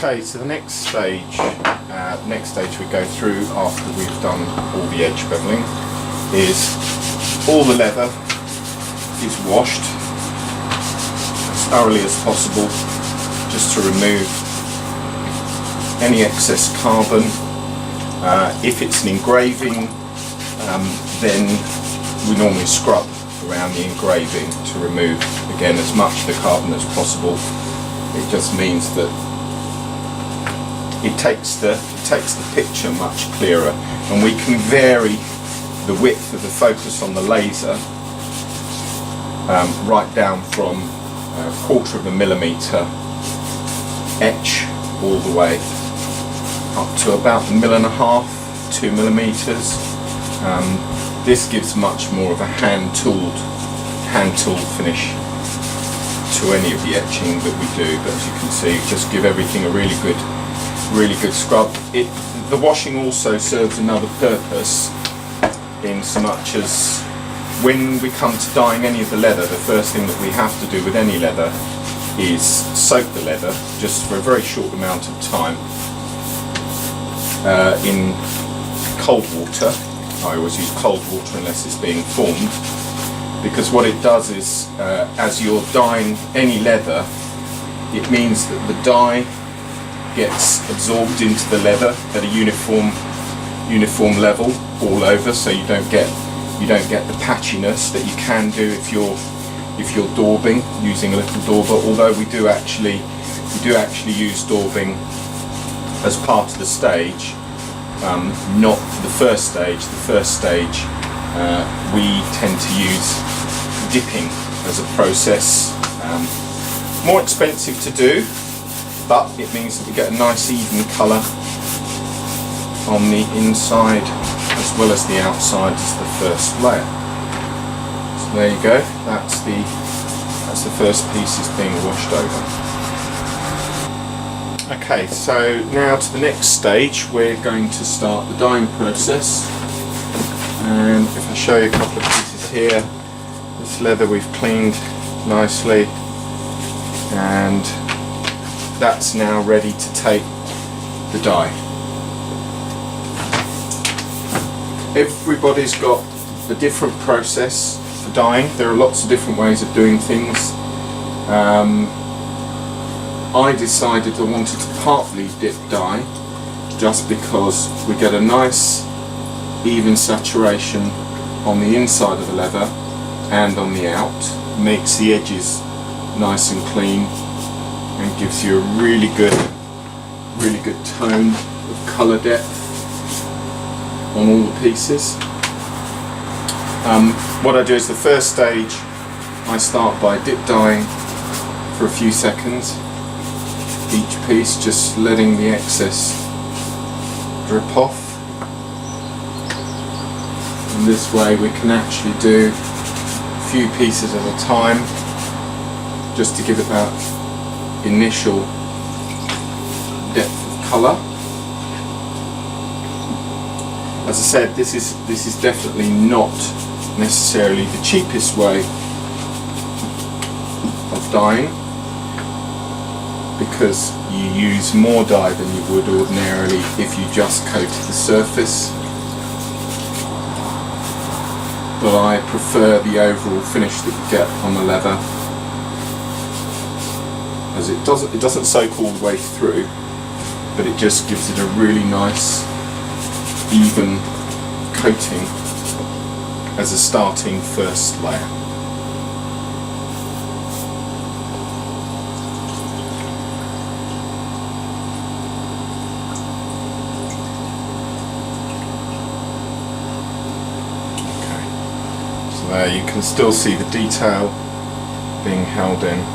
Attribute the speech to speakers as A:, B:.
A: Okay, so the next stage we go through after we've done all the edge beveling is all the leather is washed as thoroughly as possible, just to remove any excess carbon. If it's an engraving, then we normally scrub around the engraving to remove, again, as much of the carbon as possible. It just means that it takes the picture much clearer, and we can vary the width of the focus on the laser right down from 1/4 of a millimetre etch all the way up to about 1.5 mm, 2 millimeters. This gives much more of a hand-tooled finish to any of the etching that we do, but as you can see, just give everything a really good scrub. The washing also serves another purpose, in so much as when we come to dyeing any of the leather, the first thing that we have to do with any leather is soak the leather just for a very short amount of time in cold water. I always use cold water unless it's being formed, because what it does is, as you're dyeing any leather, it means that the dye gets absorbed into the leather at a uniform level all over, so you don't get the patchiness that you can do if you're daubing using a little dauber. Although we do actually use daubing as part of the stage, not the first stage. The first stage we tend to use dipping as a process. More expensive to do, but it means that we get a nice even colour on the inside as well as the outside as the first layer. So there you go, that's the first piece is being washed over. Okay, so now to the next stage, we're going to start the dyeing process. And if I show you a couple of pieces here, this leather we've cleaned nicely, and that's now ready to take the dye. Everybody's got a different process for dyeing. There are lots of different ways of doing things. I decided I wanted to partly dip dye just because we get a nice even saturation on the inside of the leather and on the out. Makes the edges nice and clean and gives you a really good tone of colour depth on all the pieces. What I do is the first stage I start by dip dyeing for a few seconds each piece, just letting the excess drip off, and this way we can actually do a few pieces at a time just to give it that initial depth of colour. As I said, this is definitely not necessarily the cheapest way of dyeing, because you use more dye than you would ordinarily if you just coated the surface. But I prefer the overall finish that you get on the leather, as it doesn't soak all the way through, but it just gives it a really nice even coating as a starting first layer. Okay, so there you can still see the detail being held in.